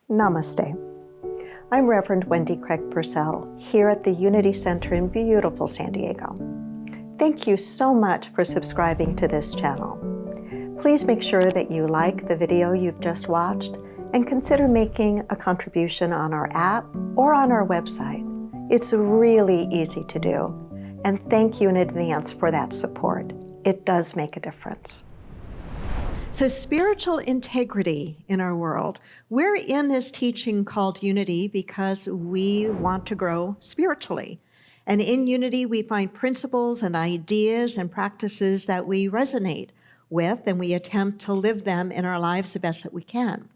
Namaste. I'm Reverend Wendy Craig-Purcell here at the Unity Center in beautiful San Diego. Thank you so much for subscribing to this channel. Please make sure that you like the video you've just watched and consider making a contribution on our app or on our website. It's really easy to do, and thank you in advance for that support. It does make a difference. So spiritual integrity in our world. We're in this teaching called Unity because we want to grow spiritually. And in Unity, we find principles and ideas and practices that we resonate with, and we attempt to live them in our lives the best that we can.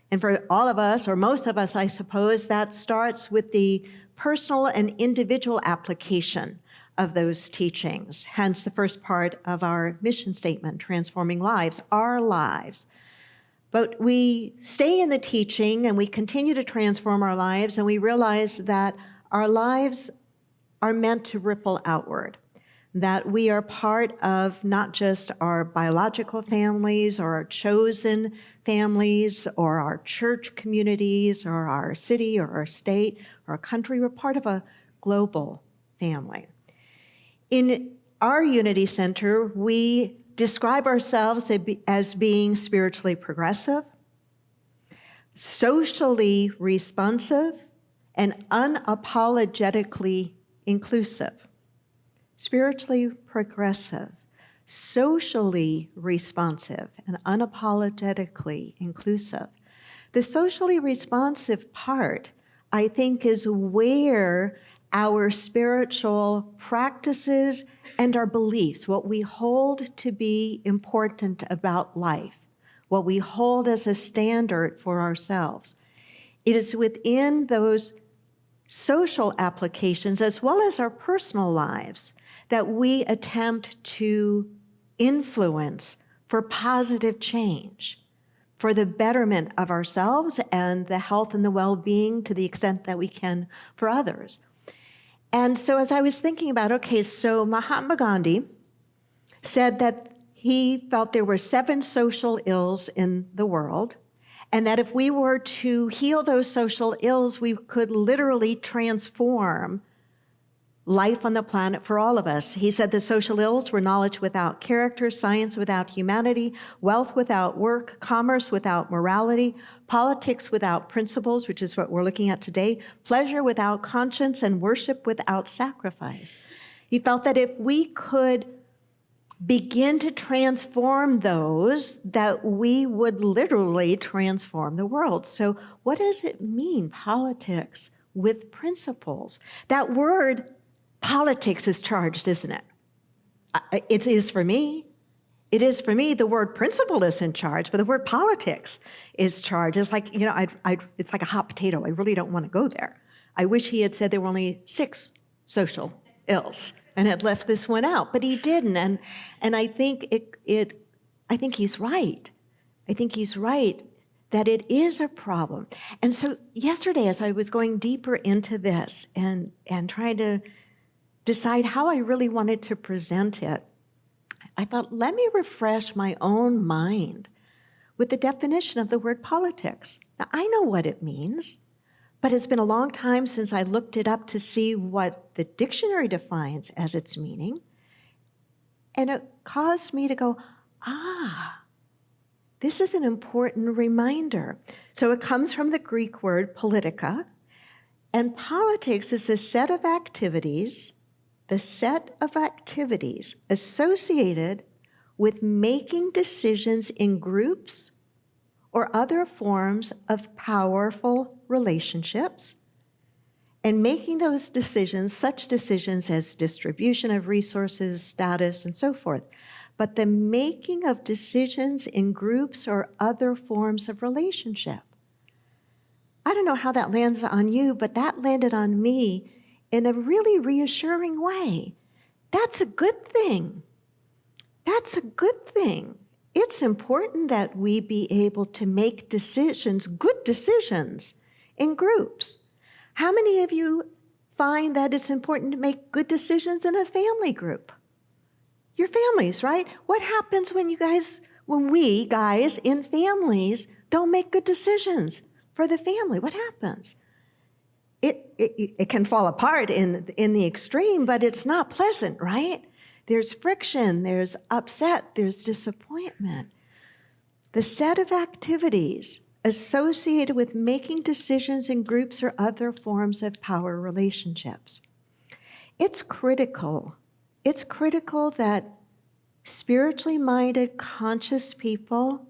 And for all of us, or most of us, I suppose, that starts with the personal and individual application of those teachings, hence the first part of our mission statement, transforming lives, our lives. But we stay in the teaching and we continue to transform our lives, and we realize that our lives are meant to ripple outward, that we are part of not just our biological families or our chosen families or our church communities or our city or our state or our country. We're part of a global family. In our Unity Center, we describe ourselves as being spiritually progressive, socially responsive, and unapologetically inclusive. Spiritually progressive, socially responsive, and unapologetically inclusive. The socially responsive part, I think, is where our spiritual practices and our beliefs, what we hold to be important about life, what we hold as a standard for ourselves. It is within those social applications, as well as our personal lives, that we attempt to influence for positive change, for the betterment of ourselves and the health and the well-being to the extent that we can for others. And so as I was thinking about, okay, so Mahatma Gandhi said that he felt there were 7 social ills in the world, and that if we were to heal those social ills, we could literally transform life on the planet for all of us. He said the social ills were knowledge without character, science without humanity, wealth without work, commerce without morality, politics without principles, which is what we're looking at today, pleasure without conscience, and worship without sacrifice. He felt that if we could begin to transform those, that we would literally transform the world. So what does it mean, politics with principles? That word politics is charged, isn't it? It is for me. It is for me. The word principle isn't charged, but the word politics is charged. It's like, it's like a hot potato. I really don't want to go there. I wish he had said there were only 6 social ills and had left this one out, but he didn't. And I think I think he's right. I think he's right that it is a problem. And so yesterday, as I was going deeper into this and trying to decide how I really wanted to present it, I thought, let me refresh my own mind with the definition of the word politics. Now, I know what it means, but it's been a long time since I looked it up to see what the dictionary defines as its meaning. And it caused me to go, this is an important reminder. So it comes from the Greek word politica, and politics is the set of activities associated with making decisions in groups or other forms of powerful relationships, and making those decisions, such decisions as distribution of resources, status, and so forth. But the making of decisions in groups or other forms of relationship. I don't know how that lands on you, but that landed on me in a really reassuring way. That's a good thing. That's a good thing. It's important that we be able to make decisions, good decisions, in groups. How many of you find that it's important to make good decisions in a family group? Your families, right? What happens when we guys in families don't make good decisions? for the family? What happens? It can fall apart in the extreme, but it's not pleasant, right? There's friction, there's upset, there's disappointment. The set of activities associated with making decisions in groups or other forms of power relationships. It's critical. It's critical that spiritually minded, conscious people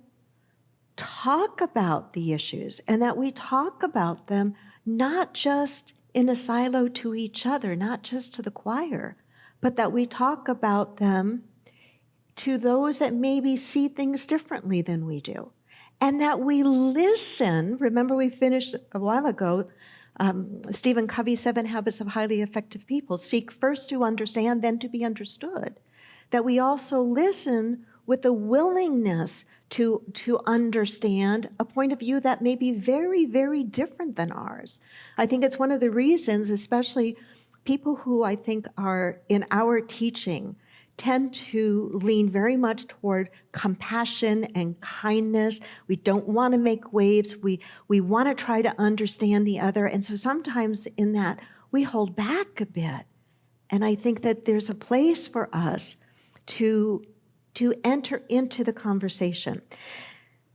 talk about the issues and that we talk about them not just in a silo to each other, not just to the choir, but that we talk about them to those that maybe see things differently than we do. And that we listen. Remember, we finished a while ago, Stephen Covey's 7 Habits of Highly Effective People. Seek first to understand, then to be understood. That we also listen with a willingness to understand a point of view that may be very, very different than ours. I think it's one of the reasons, especially people who I think are in our teaching, tend to lean very much toward compassion and kindness. We don't want to make waves. We want to try to understand the other. And so sometimes in that, we hold back a bit. And I think that there's a place for us to enter into the conversation.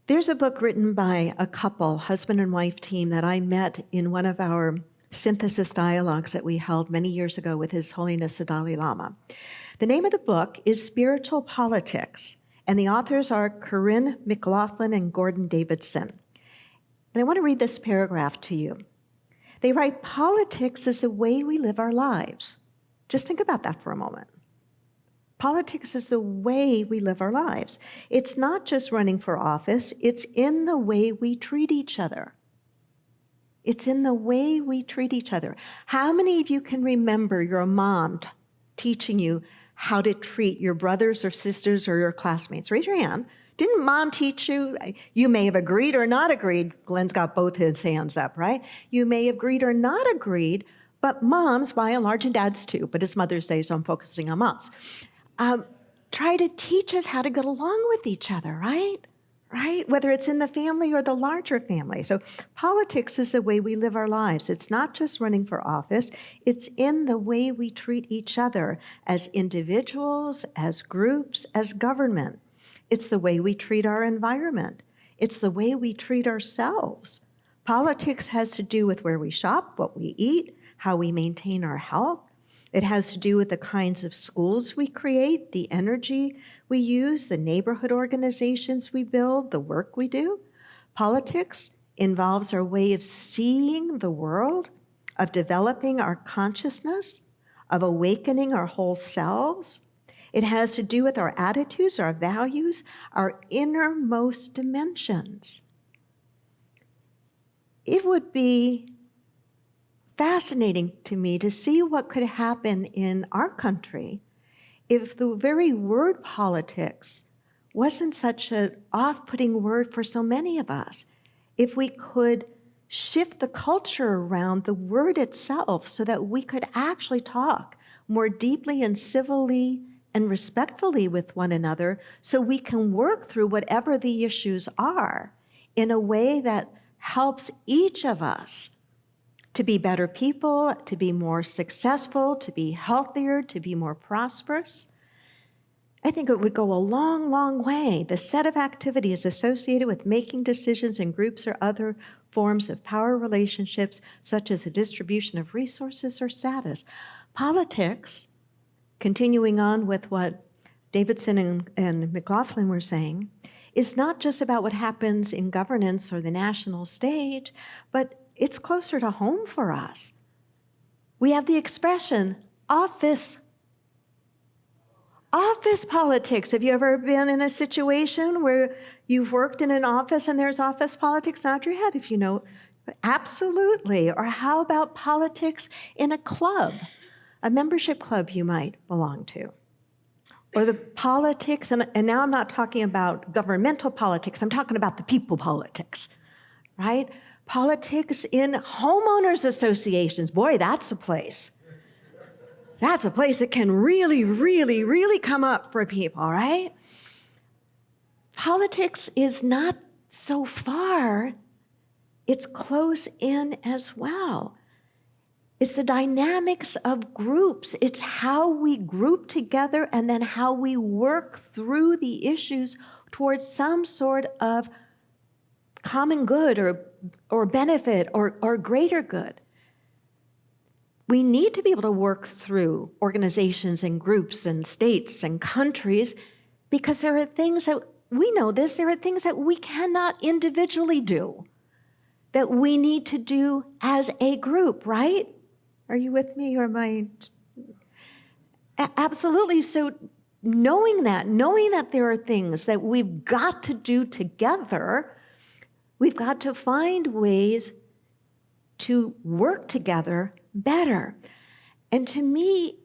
There's a book written by a couple, husband and wife team, that I met in one of our synthesis dialogues that we held many years ago with His Holiness the Dalai Lama. The name of the book is Spiritual Politics, and the authors are Corinne McLaughlin and Gordon Davidson. And I want to read this paragraph to you. They write, politics is the way we live our lives. Just think about that for a moment. Politics is the way we live our lives. It's not just running for office, it's in the way we treat each other. It's in the way we treat each other. How many of you can remember your mom teaching you how to treat your brothers or sisters or your classmates? Raise your hand. Didn't mom teach you? You may have agreed or not agreed. Glenn's got both his hands up, right? You may have agreed or not agreed, but moms, by and large, and dads too, but it's Mother's Day, so I'm focusing on moms. Try to teach us how to get along with each other, right? Right? Whether it's in the family or the larger family. So politics is the way we live our lives. It's not just running for office. It's in the way we treat each other as individuals, as groups, as government. It's the way we treat our environment. It's the way we treat ourselves. Politics has to do with where we shop, what we eat, how we maintain our health. It has to do with the kinds of schools we create, the energy we use, the neighborhood organizations we build, the work we do. Politics involves our way of seeing the world, of developing our consciousness, of awakening our whole selves. It has to do with our attitudes, our values, our innermost dimensions. It would be fascinating to me to see what could happen in our country if the very word politics wasn't such an off-putting word for so many of us. If we could shift the culture around the word itself so that we could actually talk more deeply and civilly and respectfully with one another so we can work through whatever the issues are in a way that helps each of us to be better people, to be more successful, to be healthier, to be more prosperous. I think it would go a long, long way. The set of activities associated with making decisions in groups or other forms of power relationships, such as the distribution of resources or status. Politics, continuing on with what Davidson and McLaughlin were saying, is not just about what happens in governance or the national stage, but it's closer to home for us. We have the expression, office politics. Have you ever been in a situation where you've worked in an office and there's office politics? Nod your head if you know. Absolutely. Or how about politics in a club, a membership club you might belong to? Or the politics, and now I'm not talking about governmental politics, I'm talking about the people politics, right? Politics in homeowners associations. Boy, that's a place. That's a place that can really, really, really come up for people, right? Politics is not so far it's close in as well. It's the dynamics of groups. It's how we group together and then how we work through the issues towards some sort of common good or benefit or greater good. We need to be able to work through organizations and groups and states and countries because there are things that, we know this, there are things that we cannot individually do that we need to do as a group, right? Are you with me or am I? Absolutely. So knowing that there are things that we've got to do together, we've got to find ways to work together better. And to me,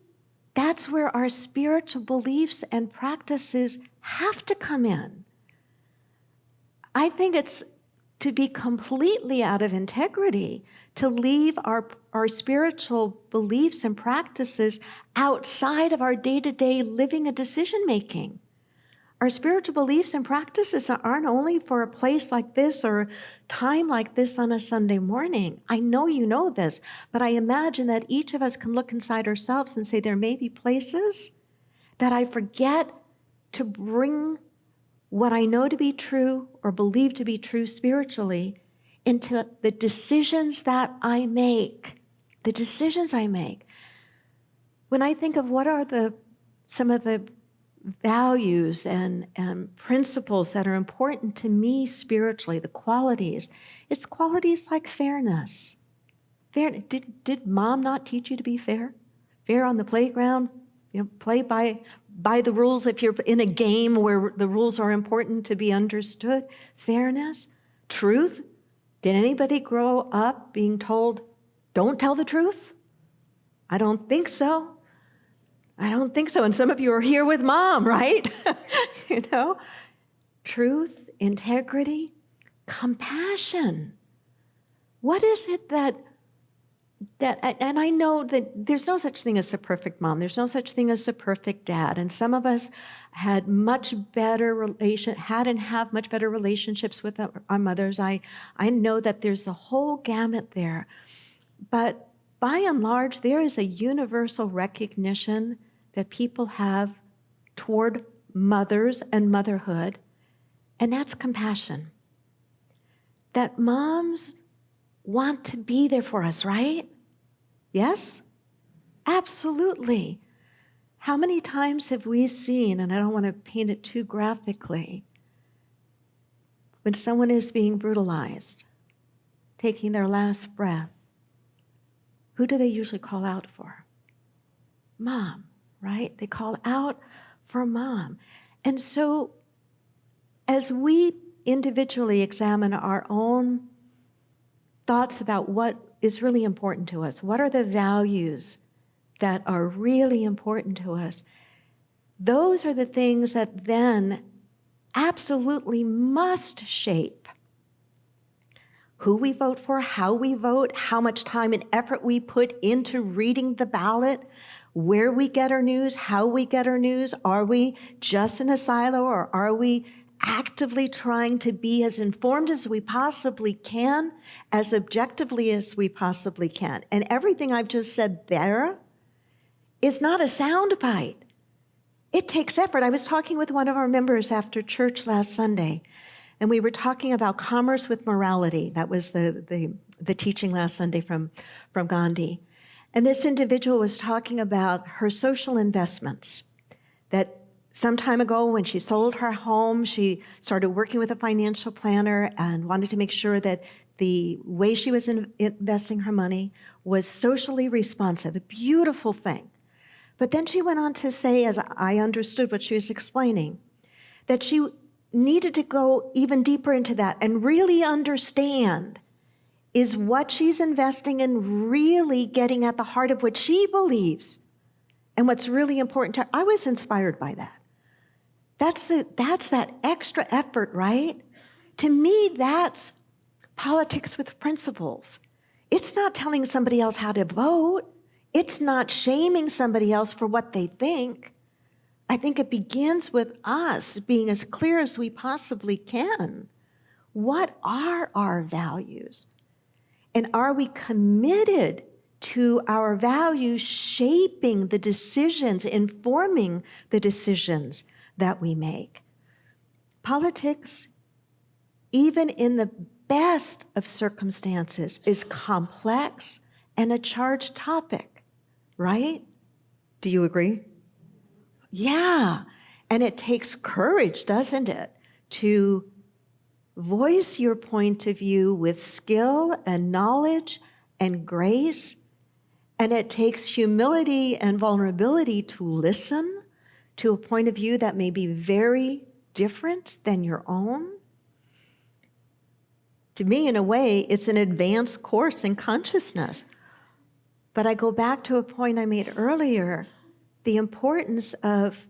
that's where our spiritual beliefs and practices have to come in. I think it's to be completely out of integrity to leave our spiritual beliefs and practices outside of our day-to-day living and decision-making. Our spiritual beliefs and practices aren't only for a place like this or time like this on a Sunday morning. I know you know this, but I imagine that each of us can look inside ourselves and say, there may be places that I forget to bring what I know to be true or believe to be true spiritually into the decisions that I make. The decisions I make. When I think of what are some of the values and principles that are important to me spiritually, the qualities, it's qualities like fairness. Did mom not teach you to be fair? Fair on the playground, play by the rules if you're in a game where the rules are important to be understood. Fairness, truth. Did anybody grow up being told, don't tell the truth? I don't think so. And some of you are here with mom, right? Truth, integrity, compassion. What is it that, and I know that there's no such thing as a perfect mom. There's no such thing as a perfect dad. And some of us had and have much better relationships with our mothers. I know that there's the whole gamut there. But by and large, there is a universal recognition that people have toward mothers and motherhood, and that's compassion. That moms want to be there for us, right? Yes? Absolutely. How many times have we seen, and I don't want to paint it too graphically, when someone is being brutalized, taking their last breath, who do they usually call out for? Mom, right? They call out for mom. And so as we individually examine our own thoughts about what is really important to us, what are the values that are really important to us, those are the things that then absolutely must shape who we vote for, how we vote, how much time and effort we put into reading the ballot, where we get our news, how we get our news. Are we just in a silo, or are we actively trying to be as informed as we possibly can, as objectively as we possibly can? And everything I've just said there is not a soundbite. It takes effort. I was talking with one of our members after church last Sunday, and we were talking about commerce with morality. That was the teaching last Sunday from Gandhi. And this individual was talking about her social investments, that some time ago when she sold her home, she started working with a financial planner and wanted to make sure that the way she was investing her money was socially responsive, a beautiful thing. But then she went on to say, as I understood what she was explaining, that she needed to go even deeper into that and really understand, is what she's investing in really getting at the heart of what she believes and what's really important to her? I was inspired by that. That's that extra effort, right? To me, that's politics with principles. It's not telling somebody else how to vote. It's not shaming somebody else for what they think. I think it begins with us being as clear as we possibly can What are our values? And are we committed to our values shaping the decisions, informing the decisions that we make? Politics, even in the best of circumstances, is complex and a charged topic, right? Do you agree? Yeah. And it takes courage, doesn't it, to voice your point of view with skill and knowledge and grace. And it takes humility and vulnerability to listen to a point of view that may be very different than your own. To me, in a way, it's an advanced course in consciousness. But I go back to a point I made earlier, the importance of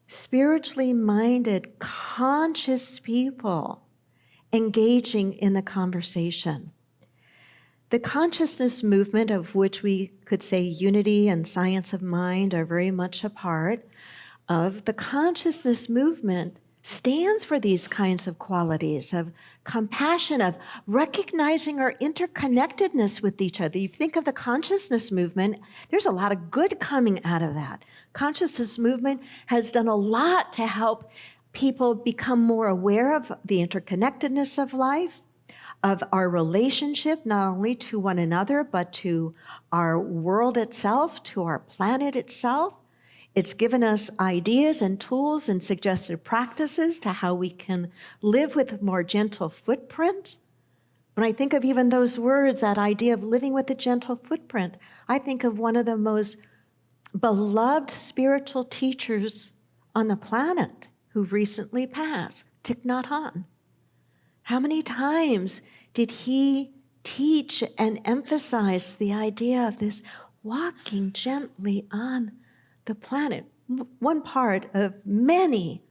spiritually minded, conscious people engaging in the conversation. The consciousness movement, of which we could say unity and science of mind are very much a part of, the consciousness movement stands for these kinds of qualities of compassion, of recognizing our interconnectedness with each other. You think of the consciousness movement, there's a lot of good coming out of that. Consciousness movement has done a lot to help people become more aware of the interconnectedness of life, of our relationship, not only to one another, but to our world itself, to our planet itself. It's given us ideas and tools and suggested practices to how we can live with a more gentle footprint. When I think of even those words, that idea of living with a gentle footprint, I think of one of the most beloved spiritual teachers on the planet who recently passed, Thich Nhat Hanh. How many times did he teach and emphasize the idea of this walking gently on the planet? One part of many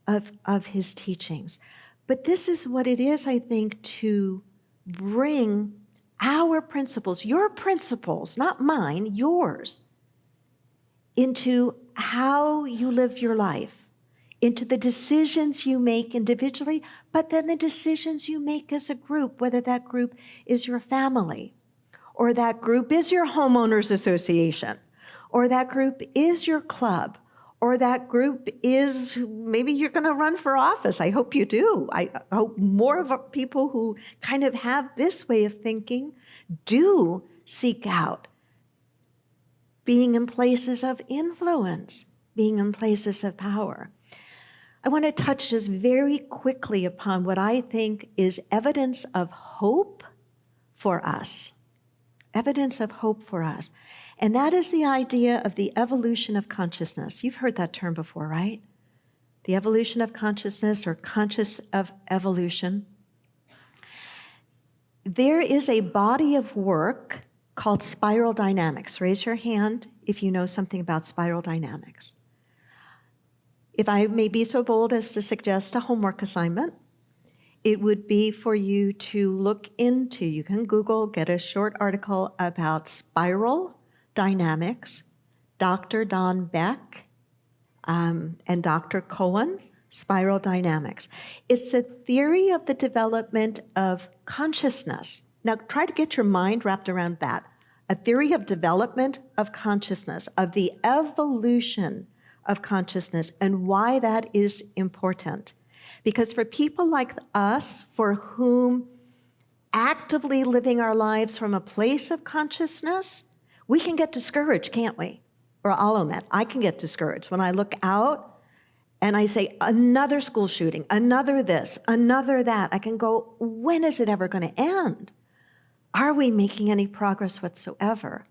of his teachings. But this is what it is, I think, to bring our principles, your principles, not mine, yours, into how you live your life, into the decisions you make individually, but then the decisions you make as a group, whether that group is your family, or that group is your homeowners association, or that group is your club, or that group is, maybe you're going to run for office. I hope you do. I hope more of people who kind of have this way of thinking do seek out being in places of influence, being in places of power. I want to touch just very quickly upon what I think is evidence of hope for us. Evidence of hope for us. And that is the idea of the evolution of consciousness. You've heard that term before, right? The evolution of consciousness, or conscious of evolution. There is a body of work called spiral dynamics. Raise your hand if you know something about spiral dynamics. If I may be so bold as to suggest a homework assignment, it would be for you to look into, you can Google, get a short article about spiral dynamics, Dr. Don Beck and Dr. Cohen, spiral dynamics. It's a theory of the development of consciousness. Now try to get your mind wrapped around that. A theory of development of consciousness, of the evolution of consciousness, and why that is important. Because for people like us, for whom actively living our lives from a place of consciousness, we can get discouraged, can't we? Or I'll own that. I can get discouraged when I look out and I say, another school shooting, another this, another that. I can go, when is it ever going to end? Are we making any progress whatsoever?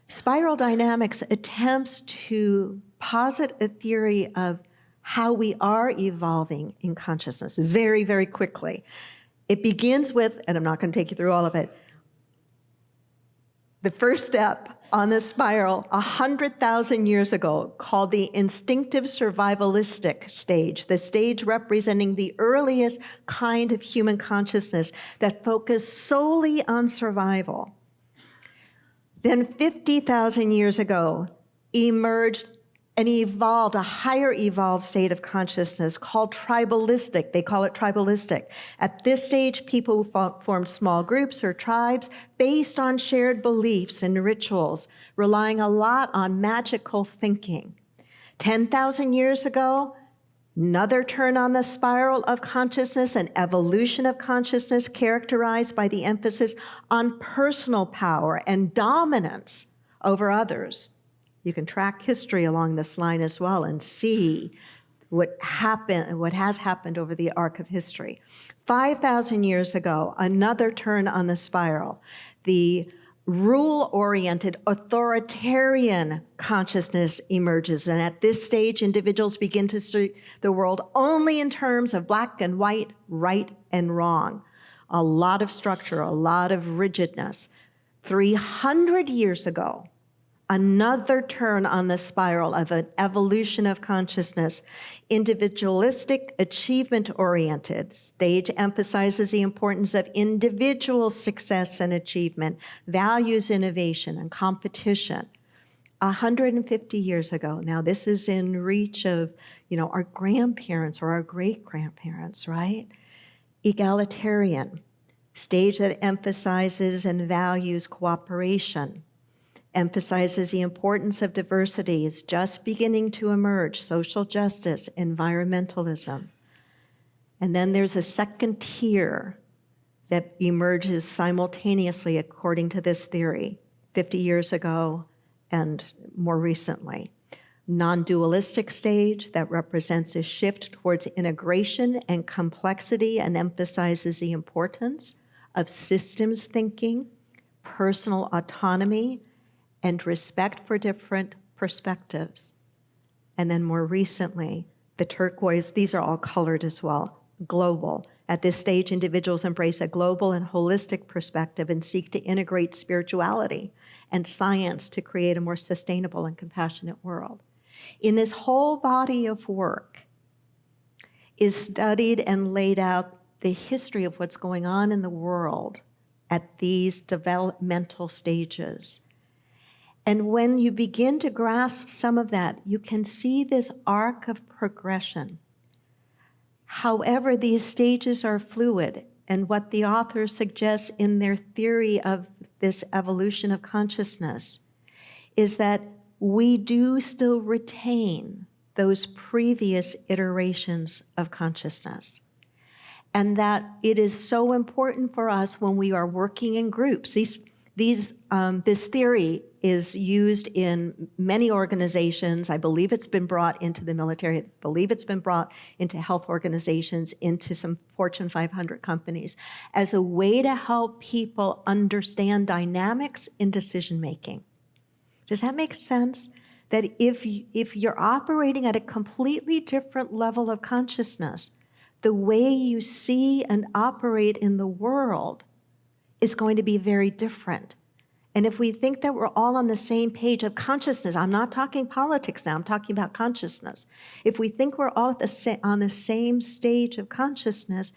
Spiral dynamics attempts to posit a theory of how we are evolving in consciousness very, very quickly. It begins with, and I'm not going to take you through all of it, the first step on this spiral 100,000 years ago, called the instinctive survivalistic stage, the stage representing the earliest kind of human consciousness that focused solely on survival. Then 50,000 years ago emerged a higher evolved state of consciousness called tribalistic. They call it tribalistic. At this stage, people formed small groups or tribes based on shared beliefs and rituals, relying a lot on magical thinking. 10,000 years ago, another turn on the spiral of consciousness, an evolution of consciousness characterized by the emphasis on personal power and dominance over others. You can track history along this line as well and see what has happened over the arc of history. 5,000 years ago, another turn on the spiral. The rule-oriented, authoritarian consciousness emerges. And at this stage, individuals begin to see the world only in terms of black and white, right and wrong. A lot of structure, a lot of rigidness. 300 years ago, another turn on the spiral of an evolution of consciousness. Individualistic, achievement-oriented. Stage emphasizes the importance of individual success and achievement, values innovation and competition. 150 years ago, now this is in reach of, our grandparents or our great-grandparents, right? Egalitarian, stage that emphasizes and values cooperation, emphasizes the importance of diversity is just beginning to emerge, social justice, environmentalism. And then there's a second tier that emerges simultaneously according to this theory, 50 years ago and more recently. Non-dualistic stage that represents a shift towards integration and complexity and emphasizes the importance of systems thinking, personal autonomy, and respect for different perspectives. And then more recently, the turquoise, these are all colored as well, global. At this stage, individuals embrace a global and holistic perspective and seek to integrate spirituality and science to create a more sustainable and compassionate world. In this whole body of work is studied and laid out the history of what's going on in the world at these developmental stages. And when you begin to grasp some of that, you can see this arc of progression. However, these stages are fluid, and what the author suggests in their theory of this evolution of consciousness is that we do still retain those previous iterations of consciousness. And that it is so important for us when we are working in groups. This theory is used in many organizations. I believe it's been brought into the military. I believe it's been brought into health organizations, into some Fortune 500 companies, as a way to help people understand dynamics in decision-making. Does that make sense? That if you're operating at a completely different level of consciousness, the way you see and operate in the world is going to be very different. And if we think that we're all on the same page of consciousness, I'm not talking politics now, I'm talking about consciousness. If we think we're all on the same stage of consciousness,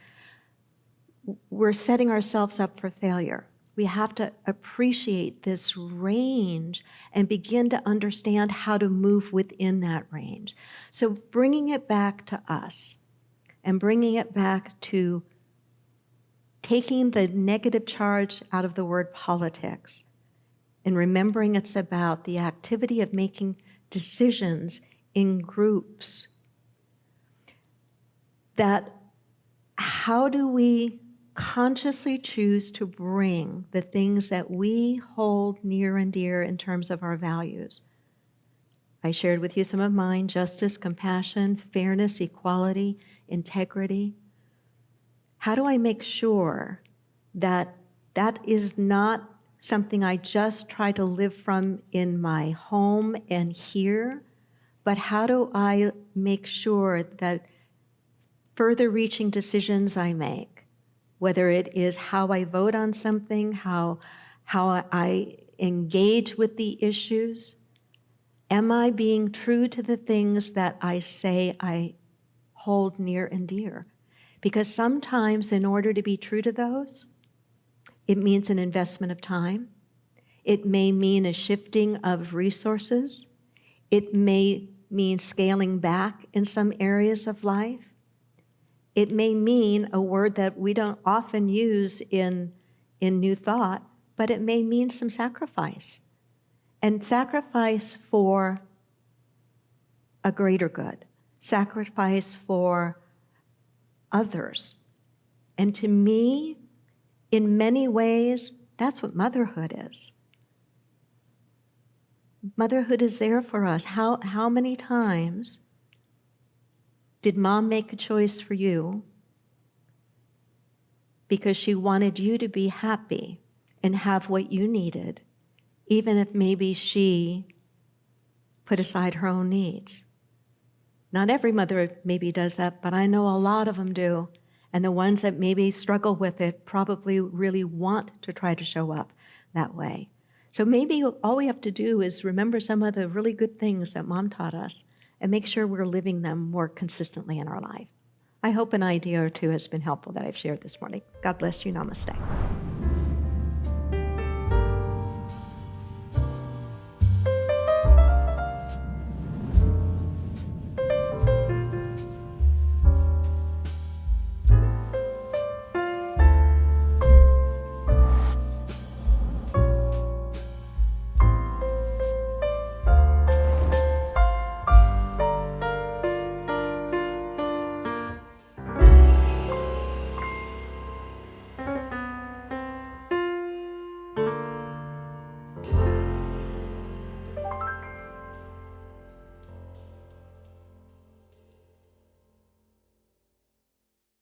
we're setting ourselves up for failure. We have to appreciate this range and begin to understand how to move within that range. So bringing it back to us and bringing it back to taking the negative charge out of the word politics and remembering it's about the activity of making decisions in groups. That how do we consciously choose to bring the things that we hold near and dear in terms of our values? I shared with you some of mine: justice, compassion, fairness, equality, integrity. How do I make sure that that is not something I just try to live from in my home and here, but how do I make sure that further reaching decisions I make, whether it is how I vote on something, how I engage with the issues, am I being true to the things that I say I hold near and dear? Because sometimes in order to be true to those, it means an investment of time. It may mean a shifting of resources. It may mean scaling back in some areas of life. It may mean a word that we don't often use in New Thought, but it may mean some sacrifice. And sacrifice for a greater good, sacrifice for others. And to me, in many ways, that's what motherhood is. Motherhood is there for us. How many times did mom make a choice for you because she wanted you to be happy and have what you needed, even if maybe she put aside her own needs? Not every mother maybe does that, but I know a lot of them do. And the ones that maybe struggle with it probably really want to try to show up that way. So maybe all we have to do is remember some of the really good things that mom taught us and make sure we're living them more consistently in our life. I hope an idea or two has been helpful that I've shared this morning. God bless you. Namaste.